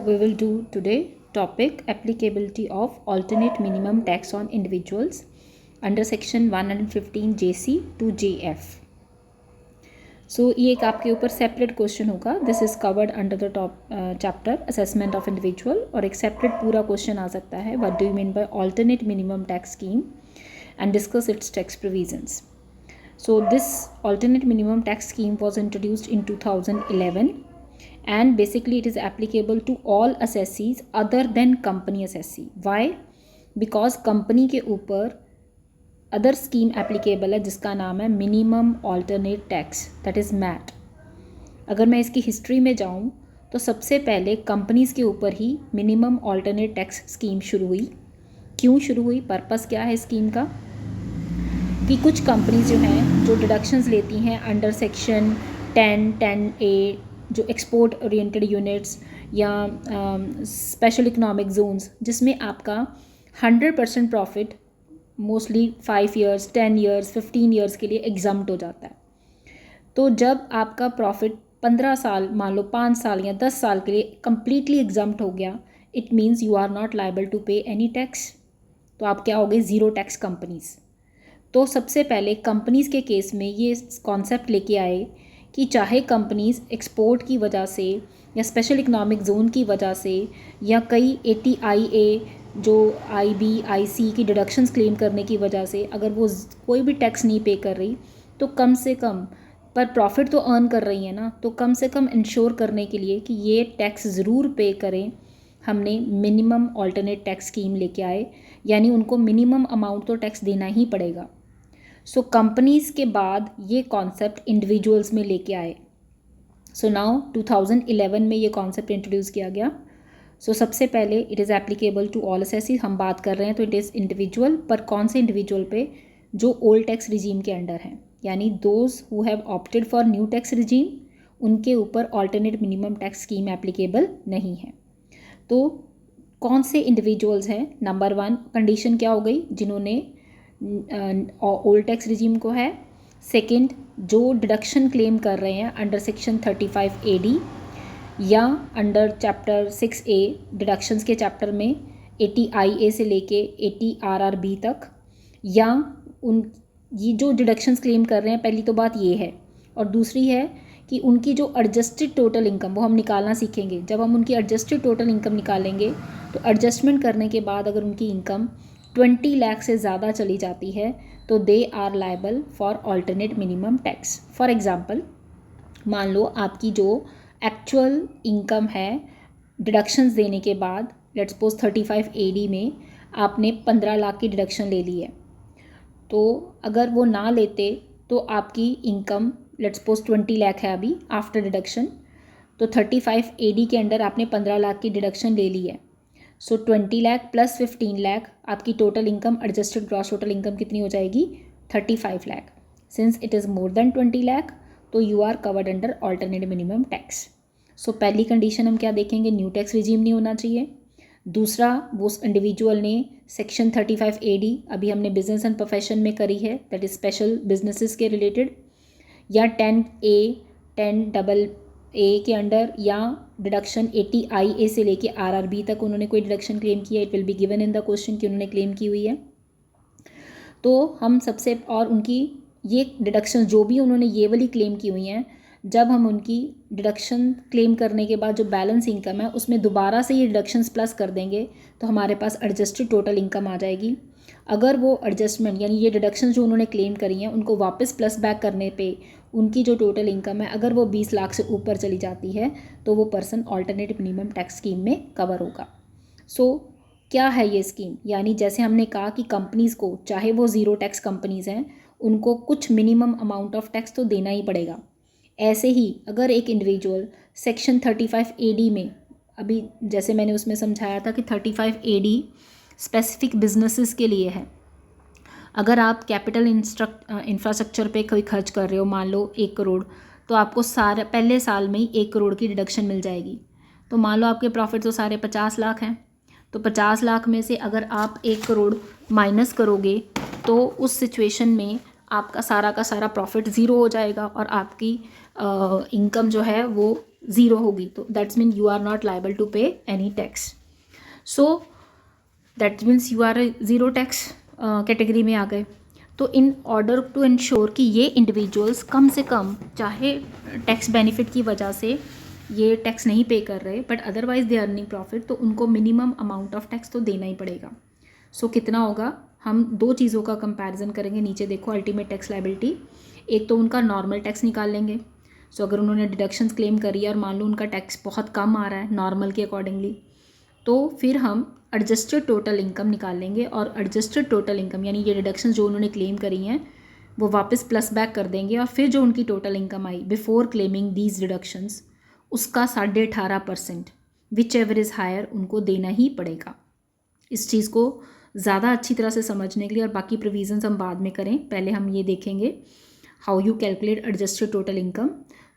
we will do today topic applicability of alternate minimum tax on individuals under section 115 JC to JF. So ये एक आपके ऊपर separate question होगा. This is covered under the top chapter assessment of individual. और एक separate पूरा question आ सकता है what do you mean by alternate minimum tax scheme and discuss it's tax provisions. So this alternate minimum tax scheme was introduced in 2011 and basically it is applicable to all assessees other than company assessee. Why? Because company के ऊपर other scheme applicable है जिसका नाम है minimum alternate tax, that is MAT. अगर मैं इसकी history में जाऊं तो सबसे पहले कंपनीज़ के ऊपर ही मिनिमम ऑल्टरनेट टैक्स स्कीम शुरू हुई. क्यों शुरू हुई, पर्पस क्या है स्कीम का, कि कुछ कंपनीज जो हैं जो डिडक्शंस लेती हैं अंडर सेक्शन 10A जो एक्सपोर्ट ओरिएंटेड यूनिट्स या स्पेशल इकोनॉमिक जोन्स जिसमें आपका 100% profit mostly 5 years 10 years 15 years के लिए एग्जम्प्ट हो जाता है. तो जब आपका प्रॉफिट 15 साल मान लो 5 साल या 10 साल के लिए कम्प्लीटली एग्जम्प्ट हो गया, it means you are not liable to pay any tax. तो आप क्या हो गए, ज़ीरो टैक्स कंपनीज़. तो सबसे पहले कंपनीज़ के केस में ये कॉन्सेप्ट लेके आए कि चाहे कंपनीज़ एक्सपोर्ट की वजह से या स्पेशल इकोनॉमिक जोन की वजह से या कई ATIA जो IB/IC की डिडक्शंस क्लेम करने की वजह से अगर वो कोई भी टैक्स नहीं पे कर रही तो कम से कम, पर प्रॉफिट तो अर्न कर रही है ना, तो कम से कम इंश्योर करने के लिए कि ये टैक्स ज़रूर पे करें, हमने मिनिमम ऑल्टरनेट टैक्स स्कीम लेके आए. यानी उनको मिनिमम अमाउंट तो टैक्स देना ही पड़ेगा. सो कंपनीज़ के बाद ये कॉन्सेप्ट इंडिविजुअल्स में लेके आए. सो नाउ 2011 में ये कॉन्सेप्ट इंट्रोड्यूस किया गया. सो सबसे पहले it is applicable to all assessee. हम बात कर रहे हैं तो इट इज़ इंडिविजुअल, पर कौन से इंडिविजुअल पे, जो ओल्ड टैक्स रिजीम के अंडर हैं, यानी those who have opted for new tax regime, उनके ऊपर alternate minimum tax scheme applicable नहीं है. तो कौन से इंडिविजुअल्स हैं, नंबर 1 कंडीशन क्या हो गई, जिन्होंने ओल्ड टैक्स रिजीम को है. सेकंड, जो डिडक्शन क्लेम कर रहे हैं अंडर सेक्शन 35 AD या अंडर चैप्टर 6A डिडक्शंस के चैप्टर में 80IA से लेके 80RRB तक, या उन ये जो डिडक्शंस क्लेम कर रहे हैं, पहली तो बात ये है. और दूसरी है कि उनकी जो एडजस्टेड टोटल इनकम वो हम निकालना सीखेंगे. जब हम उनकी एडजस्टेड टोटल इनकम निकालेंगे तो एडजस्टमेंट करने के बाद अगर उनकी इनकम 20 लाख से ज़्यादा चली जाती है तो they are liable for alternate minimum tax. For example, मान लो आपकी जो एक्चुअल इनकम है डिडक्शंस देने के बाद, लेट्स सपोज 35 AD में आपने 15 लाख की डिडक्शन ले ली है. तो अगर वो ना लेते तो आपकी इनकम लेट्स सपोज 20 लाख है अभी आफ्टर डिडक्शन. तो 35 AD के अंडर आपने 15 लाख की डिडक्शन ले ली है. सो 20 लाख प्लस 15 लाख आपकी total income, adjusted gross total income कितनी हो जाएगी, 35 lakh. Since it is more than 20 lakh तो you are covered under alternate minimum tax. So पहली कंडीशन हम क्या देखेंगे, न्यू टैक्स रिजीम नहीं होना चाहिए. दूसरा, वो इंडिविजुअल ने सेक्शन 35 AD अभी हमने बिजनेस एंड प्रोफेशन में करी है, दैट इज़ स्पेशल बिजनेसेस के रिलेटेड, या 10A 10AA के अंडर, या डिडक्शन 80IA से लेके RRB तक उन्होंने कोई डिडक्शन क्लेम किया. It will be given in the question कि उन्होंने क्लेम की हुई है. तो हम सबसे, और उनकी ये डिडक्शन जो भी उन्होंने ये वाली क्लेम की हुई हैं, जब हम उनकी डिडक्शन क्लेम करने के बाद जो बैलेंस इनकम है उसमें दोबारा से ये डिडक्शंस प्लस कर देंगे तो हमारे पास एडजस्टेड टोटल इनकम आ जाएगी. अगर वो एडजस्टमेंट यानी ये डिडक्शन जो उन्होंने क्लेम करी हैं उनको वापस प्लस बैक करने पे उनकी जो टोटल इनकम है अगर वो 20 लाख से ऊपर चली जाती है तो वो person alternate minimum tax scheme में कवर होगा. सो क्या है ये स्कीम, यानी जैसे हमने कहा कि कंपनीज़ को, चाहे वो ज़ीरो टैक्स कंपनीज़ हैं, उनको कुछ मिनिमम अमाउंट ऑफ टैक्स तो देना ही पड़ेगा. ऐसे ही अगर एक इंडिविजुअल सेक्शन 35 AD में, अभी जैसे मैंने उसमें समझाया था कि 35 AD स्पेसिफिक बिजनेसेस के लिए है. अगर आप कैपिटल इंफ्रास्ट्रक्चर पे कोई खर्च कर रहे हो, मान लो 1 करोड़, तो आपको सारे पहले साल में ही 1 करोड़ की डिडक्शन मिल जाएगी. तो मान लो आपके प्रॉफिट तो सारे 50 लाख हैं, तो 50 लाख में से अगर आप 1 करोड़ माइनस करोगे तो उस सिचुएशन में आपका सारा का सारा प्रॉफिट ज़ीरो हो जाएगा और आपकी इनकम जो है वो ज़ीरो होगी. तो that's mean you are not liable to pay any tax. So that means you are zero tax category में आ गए. तो इन ऑर्डर टू इंश्योर कि ये इंडिविजुअल्स कम से कम, चाहे टैक्स बेनिफिट की वजह से ये टैक्स नहीं पे कर रहे but otherwise they earning profit, तो उनको मिनिमम अमाउंट ऑफ टैक्स तो देना ही पड़ेगा. सो कितना होगा, हम दो चीज़ों का कंपैरिजन करेंगे. नीचे देखो अल्टीमेट टैक्स लायबिलिटी. एक तो उनका नॉर्मल टैक्स निकाल लेंगे. सो अगर उन्होंने डिडक्शंस क्लेम करी है और मान लो उनका टैक्स बहुत कम आ रहा है नॉर्मल के अकॉर्डिंगली, तो फिर हम एडजस्टेड टोटल इनकम निकाल लेंगे और एडजस्टेड टोटल इनकम यानी ये डिडक्शन जो उन्होंने क्लेम करी हैं वो वापस प्लस बैक कर देंगे और फिर जो उनकी total income I before claiming these deductions, उसका 18.5% विच एवर इज़ हायर उनको देना ही पड़ेगा. इस चीज़ को ज़्यादा अच्छी तरह से समझने के लिए, और बाकी प्रोविजंस हम बाद में करें, पहले हम ये देखेंगे how you calculate adjusted total income.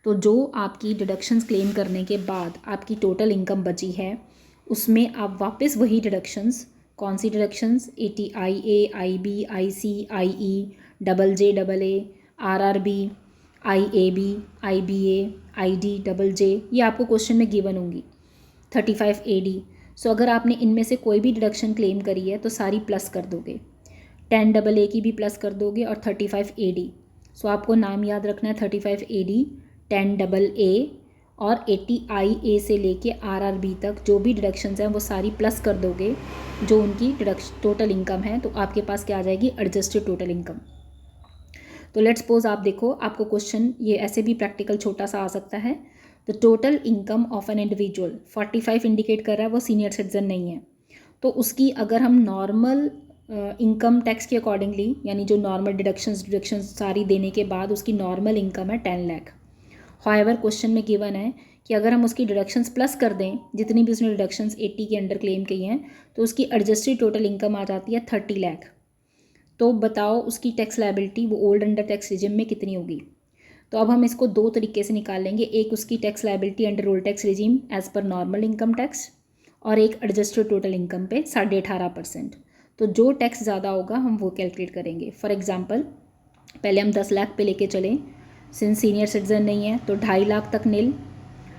तो जो आपकी डिडक्शंस क्लेम करने के बाद आपकी टोटल इनकम बची है उसमें आप वापस वही डिडक्शंस, कौन सी deductions, ATIA, IB, IC, IE, AA, RRB, IAB, IBA, ID, JJ, ये आपको क्वेश्चन में गिवन होंगी. 35 AD. सो अगर आपने इनमें से कोई भी डिडक्शन क्लेम करी है तो सारी प्लस कर दोगे. 10 AA की भी प्लस कर दोगे और 35 AD. सो आपको नाम याद रखना है 35 AD, 10 AA और 80IA से लेके RRB तक जो भी डिडक्शंस हैं वो सारी प्लस कर दोगे जो उनकी टोटल इनकम है. तो आपके पास क्या आ जाएगी, एडजस्टेड टोटल इनकम. तो लेट्स सपोज आप देखो, आपको क्वेश्चन ये ऐसे भी प्रैक्टिकल छोटा सा आ सकता है. The total income of an individual 45 indicate कर रहा है, वो सीनियर सिटीजन नहीं है. तो उसकी अगर हम नॉर्मल इनकम टैक्स के अकॉर्डिंगली यानी जो नॉर्मल डिडक्शंस सारी देने के बाद उसकी नॉर्मल इनकम है 10 लाख. हाउएवर क्वेश्चन में गिवन है कि अगर हम उसकी डिडक्शंस प्लस कर दें जितनी भी उसने डिडक्शंस 80 के अंडर क्लेम की हैं तो उसकी एडजस्टेड टोटल इनकम आ जाती है 30 लाख. तो बताओ उसकी टैक्स लायबिलिटी वो ओल्ड अंडर टैक्स रिजिम में कितनी होगी. तो अब हम इसको दो तरीके से निकाल लेंगे. एक उसकी tax liability under old tax regime as per normal income tax और एक एडजस्टेड टोटल इनकम पे 18.5%. तो जो टैक्स ज़्यादा होगा हम वो कैलकुलेट करेंगे. फॉर एग्जांपल पहले हम 10 लाख पे लेके चलें. सिंस सीनियर सिटीजन नहीं है तो 2.5 लाख तक नील,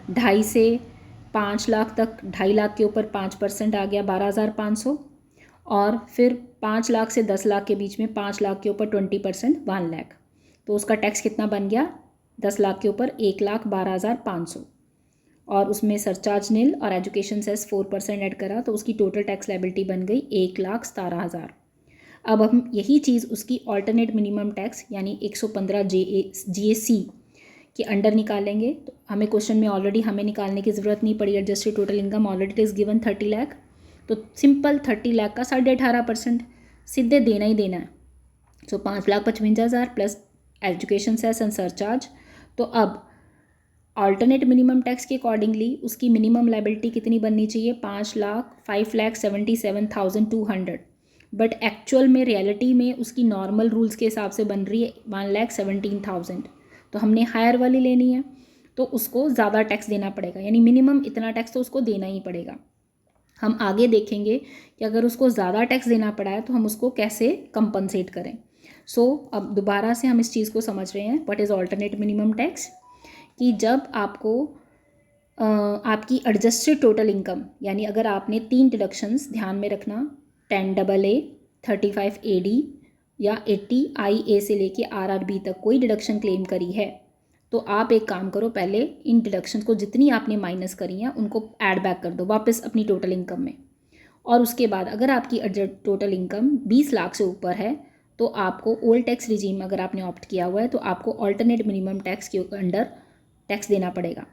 2.5 से 5 लाख तक, 2.5 लाख के ऊपर 5% आ गया 12,500 और फिर 5 लाख से 10 लाख के बीच में 5 लाख के ऊपर 20% 1 लाख. तो उसका टैक्स कितना बन गया, 10 लाख के ऊपर 1,12,500 और उसमें सरचार्ज नील और एजुकेशन सेस 4% ऐड करा तो उसकी टोटल टैक्स लायबिलिटी बन गई 1,17,000. अब हम यही चीज़ उसकी ऑल्टरनेट मिनिमम टैक्स यानी 115 GSC के अंडर निकालेंगे. तो हमें क्वेश्चन में ऑलरेडी हमें निकालने की ज़रूरत नहीं पड़ी. Adjusted total income already is given 30 lakh. तो सिंपल 30 लाख का 18.5% सीधे देना ही देना है. So 5,55,000 plus education cess and surcharge. तो अब ऑल्टरनेट मिनिमम टैक्स के अकॉर्डिंगली उसकी मिनिमम लायबिलिटी कितनी बननी चाहिए, 5,77,200. बट एक्चुअल में रियलिटी में उसकी नॉर्मल रूल्स के हिसाब से बन रही है 1,17,000. तो हमने हायर वाली लेनी है तो उसको ज़्यादा टैक्स देना पड़ेगा यानी मिनिमम इतना टैक्स तो उसको देना ही पड़ेगा. हम आगे देखेंगे कि अगर उसको ज़्यादा टैक्स देना पड़ा है तो हम उसको कैसे कंपनसेट करें. सो अब दोबारा से हम इस चीज़ को समझ रहे हैं what is alternate minimum tax. कि जब आपको आपकी एडजस्टेड टोटल इनकम यानी अगर आपने 3 डिडक्शंस ध्यान में रखना 10 AA, 35 AD या 80 IA से लेके RRB तक कोई डिडक्शन क्लेम करी है तो आप एक काम करो, पहले इन डिडक्शन को जितनी आपने माइनस करी हैं उनको ऐड बैक कर दो वापस अपनी टोटल इनकम में. और उसके बाद अगर आपकी टोटल इनकम 20 लाख से ऊपर है तो आपको ओल्ड टैक्स रिजीम अगर आपने ऑप्ट किया हुआ है तो आपको ऑल्टरनेट मिनिमम टैक्स के अंडर टैक्स देना पड़ेगा.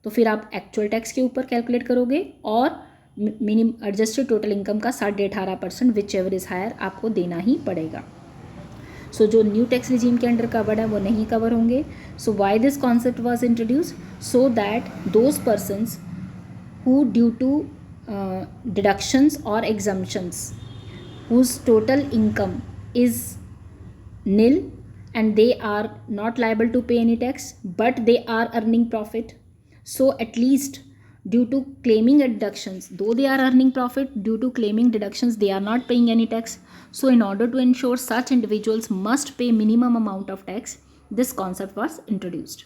तो फिर आप एक्चुअल टैक्स के ऊपर कैलकुलेट करोगे और मिनिमम एडजस्टेड टोटल इनकम का 18.5% विच एवर इज़ हायर आपको देना ही पड़ेगा. सो जो न्यू टैक्स रिजीम के अंडर कवर्ड है वो नहीं कवर होंगे. So why this concept was introduce, so that those persons who due to deductions और exemptions whose total income is nil and they are not liable to pay any tax but they are earning profit, so at least due to claiming deductions, though they are earning profit, due to claiming deductions they are not paying any tax. So in order to ensure such individuals must pay minimum amount of tax, this concept was introduced.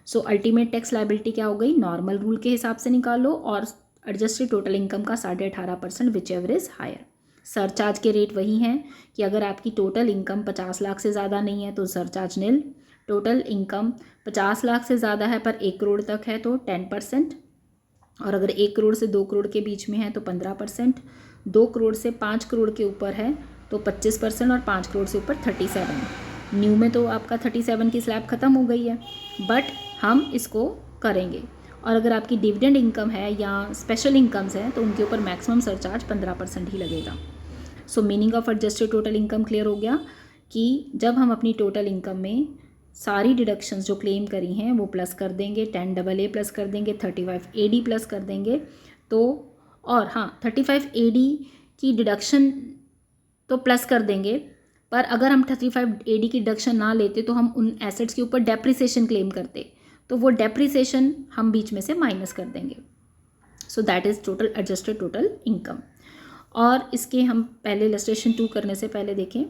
So ultimate tax liability क्या हो गई, normal rule के हिसाब से निकालो और adjusted total income का 18.5% whichever is higher. Surcharge के रेट वही हैं कि अगर आपकी टोटल इनकम 50 लाख से ज़्यादा नहीं है तो सरचार्ज नील, टोटल इनकम 50 लाख से ज़्यादा है पर 1 करोड़ तक है तो 10%, और अगर 1 करोड़ से 2 करोड़ के बीच में है तो 15%, 2 करोड़ से 5 करोड़ के ऊपर है तो 25% और 5 करोड़ से ऊपर 37. न्यू में तो आपका 37 की स्लैब ख़त्म हो गई है, बट हम इसको करेंगे. और अगर आपकी डिविडेंड इनकम है या स्पेशल इनकम्स है तो उनके ऊपर मैक्सिमम सरचार्ज 15% ही लगेगा. सो meaning of adjusted total income clear हो गया कि जब हम अपनी टोटल इनकम में सारी डिडक्शंस जो क्लेम करी हैं वो प्लस कर देंगे, 10AA प्लस कर देंगे, 35AD प्लस कर देंगे तो, और हाँ 35AD की डिडक्शन तो प्लस कर देंगे, पर अगर हम 35AD की डिडक्शन ना लेते तो हम उन एसेट्स के ऊपर डेप्रिसिएशन क्लेम करते, तो वो डेप्रिसिएशन हम बीच में से माइनस कर देंगे. So that is total adjusted total income. और इसके हम पहले इलस्ट्रेशन 2 करने से पहले देखें.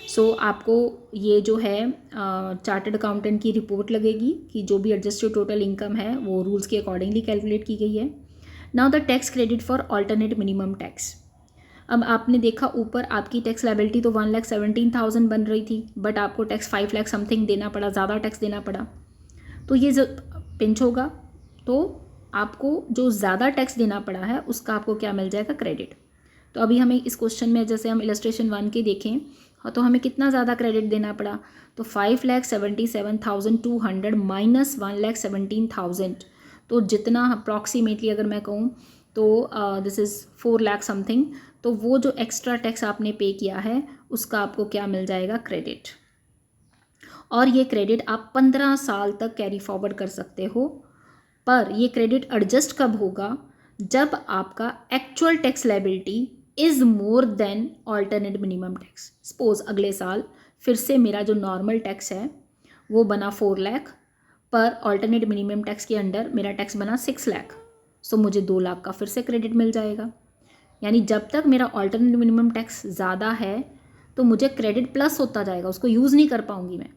सो आपको ये जो है चार्टर्ड अकाउंटेंट की रिपोर्ट लगेगी कि जो भी एडजस्टेड टोटल इनकम है वो रूल्स के अकॉर्डिंगली कैलकुलेट की गई है. Now the tax credit for alternate minimum tax. अब आपने देखा ऊपर आपकी टैक्स लायबिलिटी तो 1,17,000 बन रही थी, बट आपको टैक्स 5 लाख समथिंग देना पड़ा, ज़्यादा टैक्स देना पड़ा. तो ये जो पिंच होगा तो आपको जो ज़्यादा टैक्स देना पड़ा है उसका आपको क्या मिल जाएगा, क्रेडिट. तो अभी हमें इस क्वेश्चन में जैसे हम इलस्ट्रेशन 1 के देखें तो हमें कितना ज़्यादा क्रेडिट देना पड़ा, तो 5,77,200 माइनस 1,17,000, तो जितना अप्रॉक्सीमेटली अगर मैं कहूँ तो दिस इज़ 4 लाख समथिंग. तो वो जो एक्स्ट्रा टैक्स आपने पे किया है उसका आपको क्या मिल जाएगा, क्रेडिट. और ये क्रेडिट आप 15 साल तक कैरी फॉरवर्ड कर सकते हो. पर ये क्रेडिट एडजस्ट कब होगा, जब आपका actual tax liability is more then alternate minimum tax. Suppose अगले साल फिर से मेरा जो नॉर्मल टैक्स है वो बना 4 लाख, पर अल्टरनेट मिनिमम टैक्स के अंडर मेरा टैक्स बना 6 लाख. सो मुझे 2 लाख का फिर से क्रेडिट मिल जाएगा. यानी जब तक मेरा अल्टरनेट मिनिमम टैक्स ज़्यादा है तो मुझे क्रेडिट प्लस होता जाएगा, उसको यूज़ नहीं कर पाऊँगी मैं.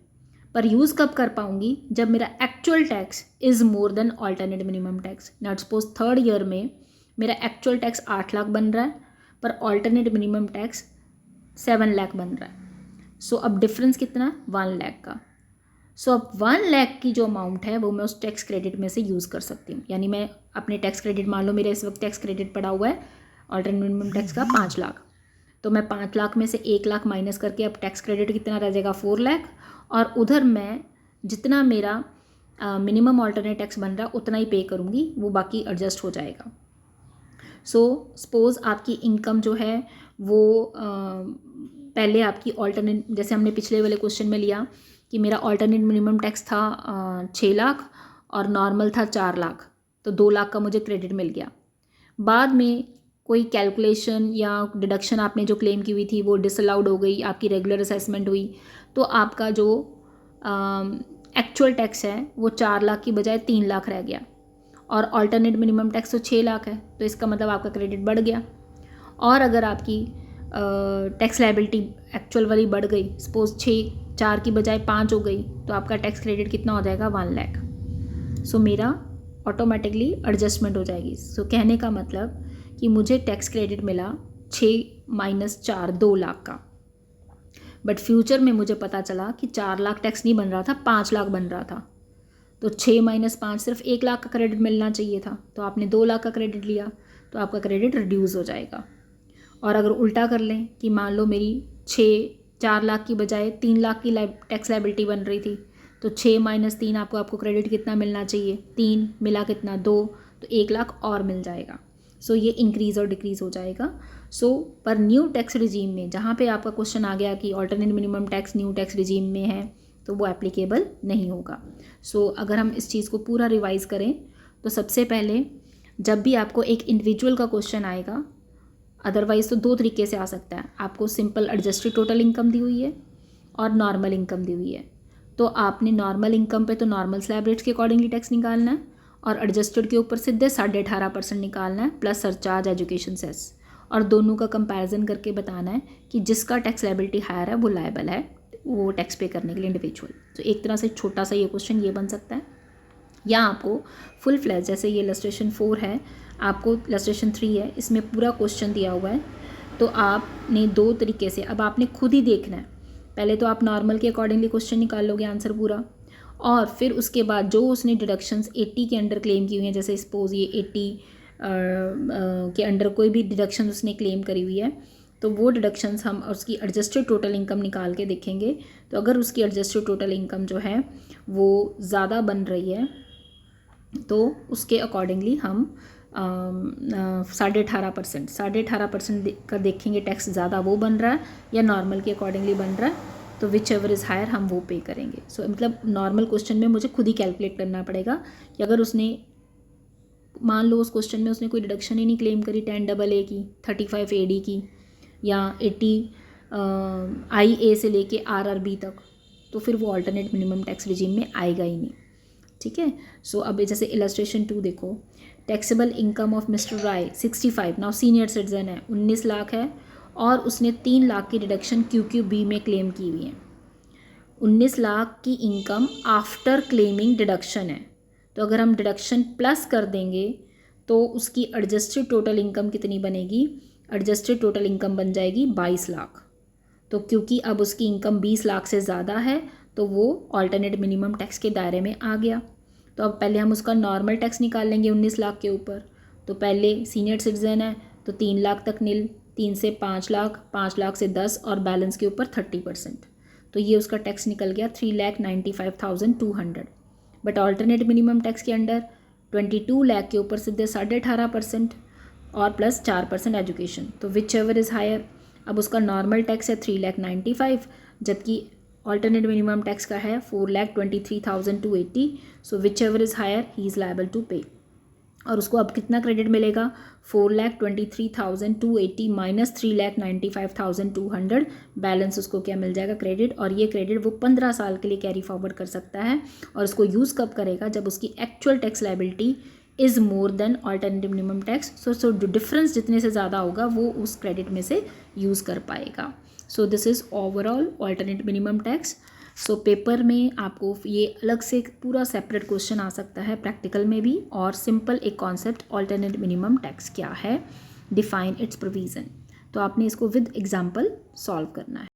पर यूज़ कब कर पाऊँगी, जब मेरा actual tax is more then alternate minimum tax. Not suppose 3rd year में मेरा एक्चुअल टैक्स 8 लाख बन रहा है पर अल्टरनेट मिनिमम टैक्स 7 लाख बन रहा है. सो अब डिफरेंस कितना, 1 लाख का. सो अब 1 लाख की जो अमाउंट है वो मैं उस टैक्स क्रेडिट में से यूज़ कर सकती हूँ. यानी मैं अपने टैक्स क्रेडिट, मान लो मेरे इस वक्त टैक्स क्रेडिट पड़ा हुआ है अल्टरनेट मिनिमम टैक्स का 5 लाख, तो मैं 5 लाख में से 1 लाख माइनस करके अब टैक्स क्रेडिट कितना रह जाएगा, 4 लाख. और उधर मैं जितना मेरा मिनिमम अल्टरनेट टैक्स बन रहा है उतना ही पे करूँगी, वो बाकी एडजस्ट हो जाएगा. सो सपोज़ आपकी इनकम जो है वो पहले आपकी अल्टरनेट, जैसे हमने पिछले वाले क्वेश्चन में लिया कि मेरा अल्टरनेट मिनिमम टैक्स था 6 लाख और नॉर्मल था 4 लाख, तो 2 लाख का मुझे क्रेडिट मिल गया. बाद में कोई कैलकुलेशन या डिडक्शन आपने जो क्लेम की हुई थी वो डिसअलाउड हो गई, आपकी रेगुलर असेसमेंट हुई, तो आपका जो एक्चुअल टैक्स है वो 4 लाख की बजाय 3 लाख रह गया. और अल्टरनेट मिनिमम टैक्स तो 6 लाख है, तो इसका मतलब आपका क्रेडिट बढ़ गया. और अगर आपकी टैक्स लायबिलिटी एक्चुअल वाली बढ़ गई, सपोज 4 की बजाय 5 हो गई, तो आपका टैक्स क्रेडिट कितना हो जाएगा, 1 लाख. सो मेरा ऑटोमेटिकली एडजस्टमेंट हो जाएगी. सो कहने का मतलब कि मुझे टैक्स क्रेडिट मिला 6 माइनस 4 2 लाख का, बट फ्यूचर में मुझे पता चला कि 4 लाख टैक्स नहीं बन रहा था, 5 लाख बन रहा था. तो 6 माइनस 5 सिर्फ 1 लाख का क्रेडिट मिलना चाहिए था, तो आपने 2 लाख का क्रेडिट लिया, तो आपका क्रेडिट रिड्यूस हो जाएगा. और अगर उल्टा कर लें कि मान लो मेरी 4 लाख की बजाय 3 लाख की टैक्स लायबिलिटी बन रही थी, तो 6 माइनस 3 आपको क्रेडिट कितना मिलना चाहिए, 3 मिला कितना 2, तो 1 लाख और मिल जाएगा. सो ये इंक्रीज़ और डिक्रीज़ हो जाएगा. सो पर न्यू टैक्स रिजीम में जहाँ पे आपका क्वेश्चन आ गया कि alternate minimum tax new tax regime में है, तो वो एप्लीकेबल नहीं होगा. सो अगर हम इस चीज़ को पूरा रिवाइज़ करें तो सबसे पहले जब भी आपको एक इंडिविजुअल का क्वेश्चन आएगा, अदरवाइज़ तो 2 तरीके से आ सकता है. आपको सिंपल एडजस्टेड टोटल इनकम दी हुई है और नॉर्मल इनकम दी हुई है, तो आपने नॉर्मल इनकम पे तो नॉर्मल स्लैब रेट्स के अकॉर्डिंगली टैक्स निकालना है, और एडजस्टेड के ऊपर सीधे 18.5% निकालना है प्लस सरचार्ज एजुकेशन सेस, और दोनों का कंपैरिजन करके बताना है कि जिसका टैक्स लायबिलिटी हायर है वो लायबल है वो टैक्स पे करने के लिए इंडिविजुअल। तो एक तरह से छोटा सा ये क्वेश्चन ये बन सकता है, या आपको फुल फ्लैश जैसे ये इलस्ट्रेशन 4 है, आपको इलस्ट्रेशन 3 है, इसमें पूरा क्वेश्चन दिया हुआ है। तो आपने दो तरीके से, अब आपने खुद ही देखना है, पहले तो आप नॉर्मल के अकॉर्डिंगली क्वेश्चन निकाल लोगे आंसर पूरा, और फिर उसके बाद जो उसने डिडक्शंस 80 के अंडर क्लेम की हुई हैं, जैसे सपोज ये 80 के अंडर कोई भी डिडक्शन उसने क्लेम करी हुई है, तो वो डिडक्शंस हम उसकी एडजस्टेड टोटल इनकम निकाल के देखेंगे। तो अगर उसकी एडजस्टेड टोटल इनकम जो है वो ज़्यादा बन रही है तो उसके अकॉर्डिंगली हम 18.5% का देखेंगे टैक्स ज़्यादा वो बन रहा है या नॉर्मल के अकॉर्डिंगली बन रहा है, तो विच एवर इज़ हायर हम वो पे करेंगे। सो मतलब नॉर्मल क्वेश्चन में मुझे खुद ही कैलकुलेट करना पड़ेगा कि अगर उसने मान लो उस क्वेश्चन में उसने कोई डिडक्शन ही नहीं क्लेम करी 10AA की, 35 AD की, या 80 IA से लेके RRB तक, तो फिर वो अल्टरनेट मिनिमम टैक्स रिजीम में आएगा ही नहीं। ठीक है। सो अब जैसे इलस्ट्रेशन 2 देखो, taxable income of mister Rai 65, now senior citizen है, 19 लाख है और उसने 3 लाख की डिडक्शन QQB में क्लेम की हुई है। 19 लाख की इनकम आफ्टर क्लेमिंग डिडक्शन है, तो अगर हम डिडक्शन प्लस कर देंगे तो उसकी एडजस्टेड टोटल इनकम कितनी बनेगी, एडजस्टेड टोटल इनकम बन जाएगी 22 लाख। तो क्योंकि अब उसकी इनकम 20 लाख से ज़्यादा है तो वो अल्टरनेट मिनिमम टैक्स के दायरे में आ गया। तो अब पहले हम उसका नॉर्मल टैक्स निकाल लेंगे 19 लाख के ऊपर। तो पहले सीनियर सिटीजन है तो 3 लाख तक नील, 3 से 5 लाख, 5 लाख से 10 और बैलेंस के ऊपर 30%, तो ये उसका टैक्स निकल गया 3,95,200। बट अल्टरनेट मिनिमम टैक्स के अंडर 22 लाख के ऊपर सीधे 18.5% और प्लस 4% एजुकेशन, तो विच एवर इज़ हायर। अब उसका नॉर्मल टैक्स है 3,95,000 जबकि अल्टरनेट मिनिमम टैक्स का है 4,23,280। So whichever is higher he is liable to pay. और उसको अब कितना क्रेडिट मिलेगा, 4,23,280 माइनस 3,95,200, बैलेंस उसको क्या मिल जाएगा, क्रेडिट। और ये क्रेडिट वो 15 साल के लिए कैरी फॉरवर्ड कर सकता है। और उसको यूज़ कब करेगा, जब उसकी actual tax liability is more then alternative minimum tax. So difference जितने से ज़्यादा होगा वो उस क्रेडिट में से यूज़ कर पाएगा। So this is overall alternate minimum tax. So paper में आपको ये अलग से पूरा सेपरेट क्वेश्चन आ सकता है प्रैक्टिकल में भी, और सिंपल एक कॉन्सेप्ट अल्टरनेट मिनिमम टैक्स क्या है, डिफाइन इट्स प्रोविज़न, तो आपने इसको विद एग्जांपल सॉल्व करना है।